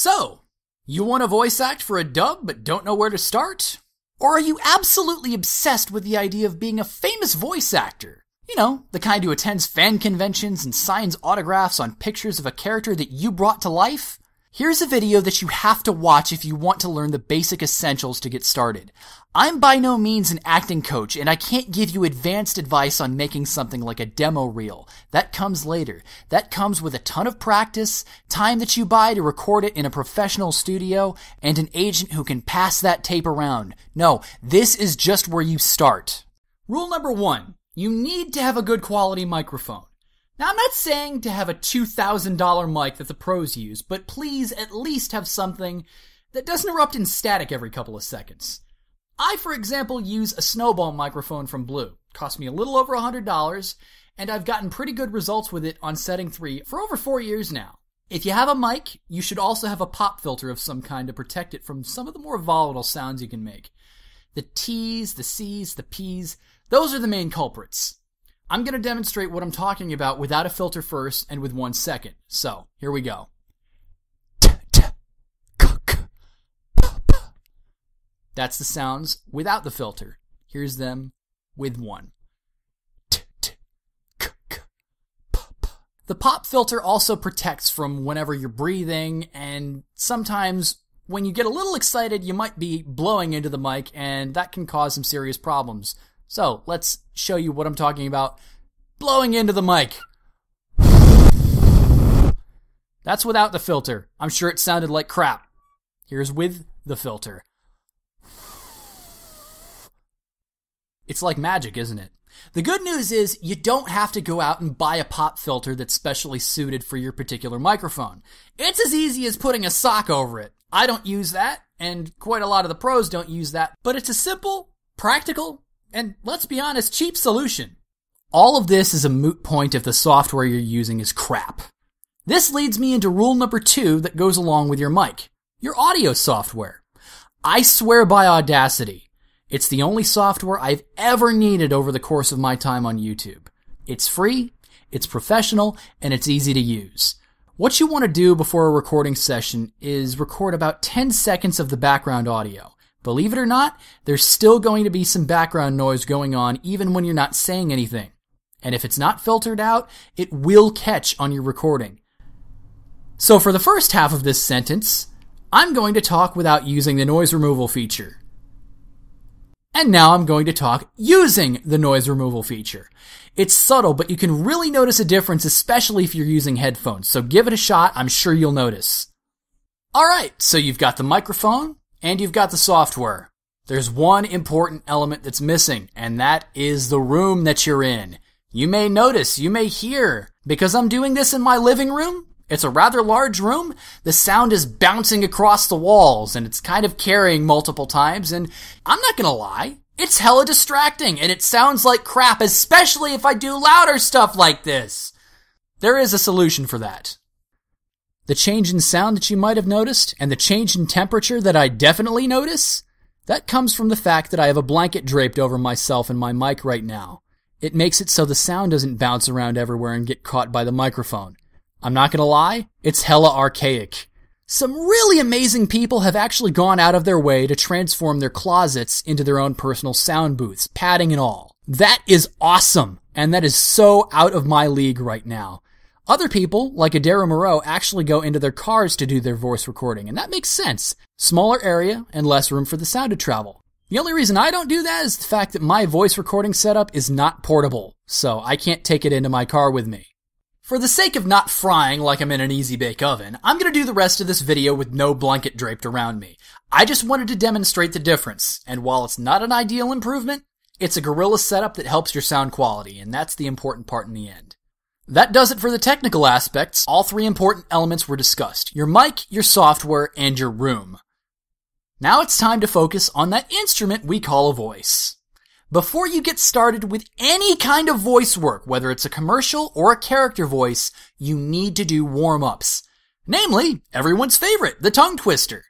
So, you want to voice act for a dub but don't know where to start? Or are you absolutely obsessed with the idea of being a famous voice actor? You know, the kind who attends fan conventions and signs autographs on pictures of a character that you brought to life? Here's a video that you have to watch if you want to learn the basic essentials to get started. I'm by no means an acting coach, and I can't give you advanced advice on making something like a demo reel. That comes later. That comes with a ton of practice, time that you buy to record it in a professional studio, and an agent who can pass that tape around. No, this is just where you start. Rule number 1. You need to have a good quality microphone. Now, I'm not saying to have a $2,000 mic that the pros use, but please at least have something that doesn't erupt in static every couple of seconds. I, for example, use a snowball microphone from Blue. It cost me a little over $100, and I've gotten pretty good results with it on setting 3 for over 4 years now. If you have a mic, you should also have a pop filter of some kind to protect it from some of the more volatile sounds you can make. The T's, the C's, the P's, those are the main culprits. I'm going to demonstrate what I'm talking about without a filter first and with 1 second. So, here we go. That's the sounds without the filter. Here's them with one. The pop filter also protects from whenever you're breathing, and sometimes when you get a little excited, you might be blowing into the mic, and that can cause some serious problems. So, let's show you what I'm talking about. Blowing into the mic. That's without the filter. I'm sure it sounded like crap. Here's with the filter. It's like magic, isn't it? The good news is you don't have to go out and buy a pop filter that's specially suited for your particular microphone. It's as easy as putting a sock over it. I don't use that, and quite a lot of the pros don't use that, but it's a simple, practical, and let's be honest, cheap solution. All of this is a moot point if the software you're using is crap. This leads me into rule number 2 that goes along with your mic. Your audio software. I swear by Audacity. It's the only software I've ever needed over the course of my time on YouTube. It's free, it's professional, and it's easy to use. What you want to do before a recording session is record about 10 seconds of the background audio. Believe it or not, there's still going to be some background noise going on even when you're not saying anything. And if it's not filtered out, it will catch on your recording. So for the first half of this sentence, I'm going to talk without using the noise removal feature. And now I'm going to talk using the noise removal feature. It's subtle, but you can really notice a difference, especially if you're using headphones. So give it a shot, I'm sure you'll notice. Alright, so you've got the microphone, and you've got the software. There's one important element that's missing, and that is the room that you're in. You may notice, you may hear, because I'm doing this in my living room, it's a rather large room, the sound is bouncing across the walls, and it's kind of carrying multiple times, and I'm not gonna lie, it's hella distracting, and it sounds like crap, especially if I do louder stuff like this. There is a solution for that. The change in sound that you might have noticed, and the change in temperature that I definitely notice, that comes from the fact that I have a blanket draped over myself and my mic right now. It makes it so the sound doesn't bounce around everywhere and get caught by the microphone. I'm not gonna lie, it's hella archaic. Some really amazing people have actually gone out of their way to transform their closets into their own personal sound booths, padding and all. That is awesome, and that is so out of my league right now. Other people, like Adara Moreau, actually go into their cars to do their voice recording, and that makes sense. Smaller area and less room for the sound to travel. The only reason I don't do that is the fact that my voice recording setup is not portable, so I can't take it into my car with me. For the sake of not frying like I'm in an easy bake oven, I'm going to do the rest of this video with no blanket draped around me. I just wanted to demonstrate the difference, and while it's not an ideal improvement, it's a guerrilla setup that helps your sound quality, and that's the important part in the end. That does it for the technical aspects. All 3 important elements were discussed: your mic, your software, and your room. Now it's time to focus on that instrument we call a voice. Before you get started with any kind of voice work, whether it's a commercial or a character voice, you need to do warm-ups. Namely, everyone's favorite, the tongue twister.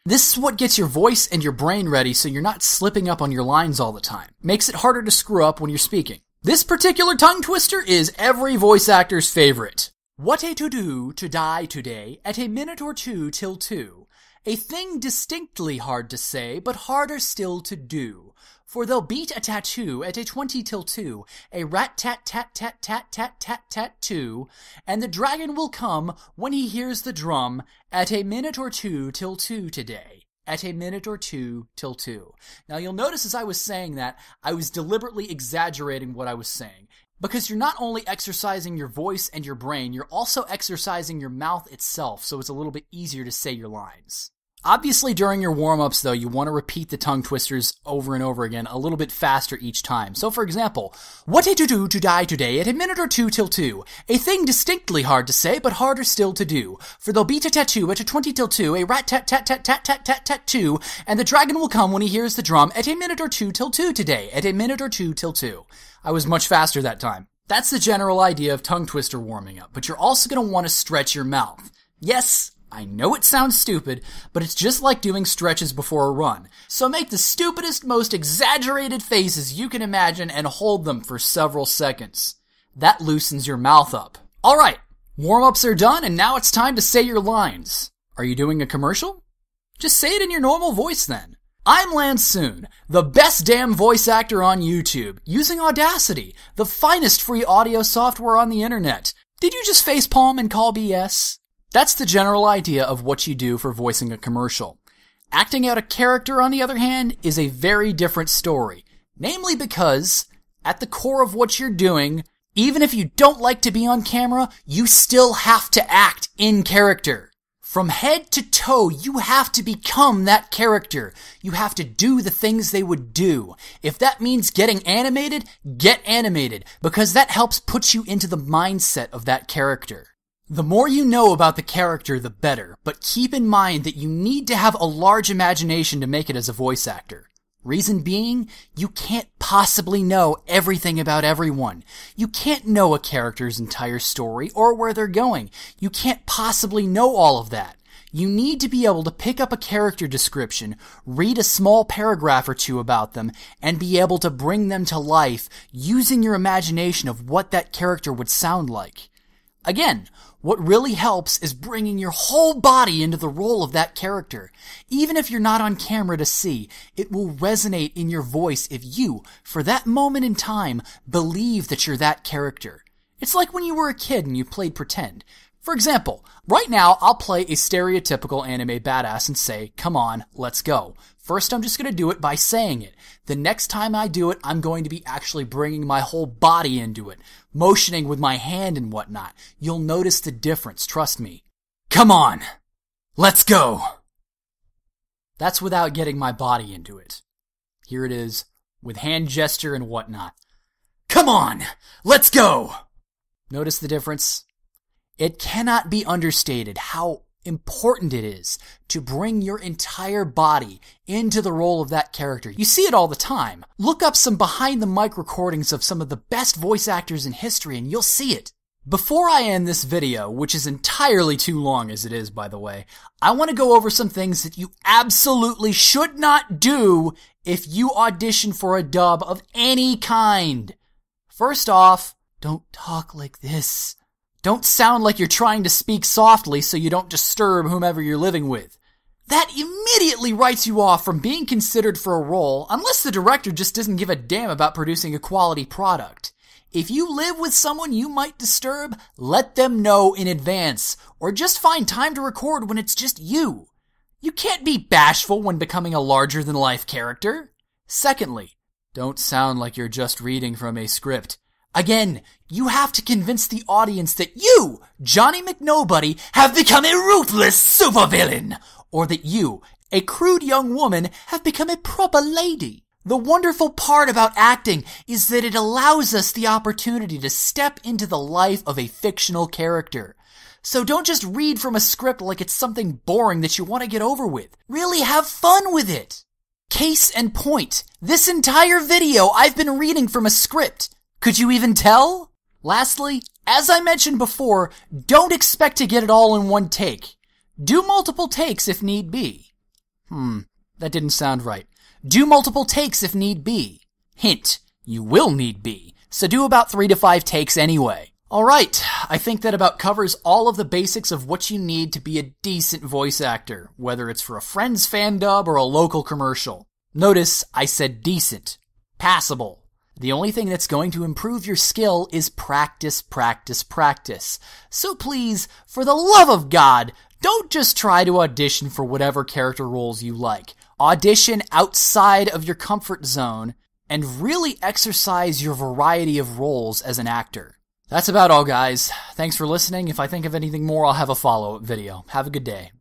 This is what gets your voice and your brain ready so you're not slipping up on your lines all the time. Makes it harder to screw up when you're speaking. This particular tongue twister is every voice actor's favorite. What a to-do to die today at a minute or two till 2. A thing distinctly hard to say, but harder still to do. For they'll beat a tattoo at a 20 till 2, a rat-tat-tat-tat-tat-tat-tat-tat-2, and the dragon will come when he hears the drum at a minute or two till 2 today. At a minute or two till 2. Now you'll notice as I was saying that, I was deliberately exaggerating what I was saying. Because you're not only exercising your voice and your brain, you're also exercising your mouth itself, so it's a little bit easier to say your lines. Obviously, during your warm-ups, though, you want to repeat the tongue twisters over and over again a little bit faster each time. So, for example, what a to-do to die today at a minute or two till 2. A thing distinctly hard to say, but harder still to do. For they'll beat a tattoo at a 20 till 2, a rat-tat-tat-tat-tat-tat-tat-2, and the dragon will come when he hears the drum at a minute or two till 2 today. At a minute or two till 2. I was much faster that time. That's the general idea of tongue twister warming up, but you're also going to want to stretch your mouth. Yes, I know it sounds stupid, but it's just like doing stretches before a run. So make the stupidest, most exaggerated faces you can imagine and hold them for several seconds. That loosens your mouth up. Alright, warm-ups are done and now it's time to say your lines. Are you doing a commercial? Just say it in your normal voice then. I'm Lancun, the best damn voice actor on YouTube, using Audacity, the finest free audio software on the internet. Did you just facepalm and call BS? That's the general idea of what you do for voicing a commercial. Acting out a character, on the other hand, is a very different story. Namely because, at the core of what you're doing, even if you don't like to be on camera, you still have to act in character. From head to toe, you have to become that character. You have to do the things they would do. If that means getting animated, get animated, because that helps put you into the mindset of that character. The more you know about the character, the better, but keep in mind that you need to have a large imagination to make it as a voice actor. Reason being, you can't possibly know everything about everyone. You can't know a character's entire story or where they're going. You can't possibly know all of that. You need to be able to pick up a character description, read a small paragraph or two about them, and be able to bring them to life using your imagination of what that character would sound like. Again, what really helps is bringing your whole body into the role of that character. Even if you're not on camera to see, it will resonate in your voice if you, for that moment in time, believe that you're that character. It's like when you were a kid and you played pretend. For example, right now I'll play a stereotypical anime badass and say, come on, let's go. First I'm just going to do it by saying it. The next time I do it, I'm going to be actually bringing my whole body into it, motioning with my hand and whatnot. You'll notice the difference, trust me. Come on, let's go. That's without getting my body into it. Here it is, with hand gesture and whatnot. Come on, let's go. Notice the difference? It cannot be understated how important it is to bring your entire body into the role of that character. You see it all the time. Look up some behind the mic recordings of some of the best voice actors in history and you'll see it. Before I end this video, which is entirely too long as it is, by the way, I want to go over some things that you absolutely should not do if you audition for a dub of any kind. First off, don't talk like this. Don't sound like you're trying to speak softly so you don't disturb whomever you're living with. That immediately writes you off from being considered for a role unless the director just doesn't give a damn about producing a quality product. If you live with someone you might disturb, let them know in advance, or just find time to record when it's just you. You can't be bashful when becoming a larger-than-life character. Secondly, don't sound like you're just reading from a script. Again, you have to convince the audience that you, Johnny McNobody, have become a ruthless supervillain, or that you, a crude young woman, have become a proper lady. The wonderful part about acting is that it allows us the opportunity to step into the life of a fictional character. So don't just read from a script like it's something boring that you want to get over with. Really have fun with it. Case in point, this entire video I've been reading from a script. Could you even tell? Lastly, as I mentioned before, don't expect to get it all in one take. Do multiple takes if need be. That didn't sound right. Do multiple takes if need be. Hint, you will need be, so do about 3 to 5 takes anyway. Alright, I think that about covers all of the basics of what you need to be a decent voice actor, whether it's for a friend's fandub or a local commercial. Notice I said decent. Passable. The only thing that's going to improve your skill is practice, practice, practice. So please, for the love of God, don't just try to audition for whatever character roles you like. Audition outside of your comfort zone and really exercise your variety of roles as an actor. That's about all, guys. Thanks for listening. If I think of anything more, I'll have a follow-up video. Have a good day.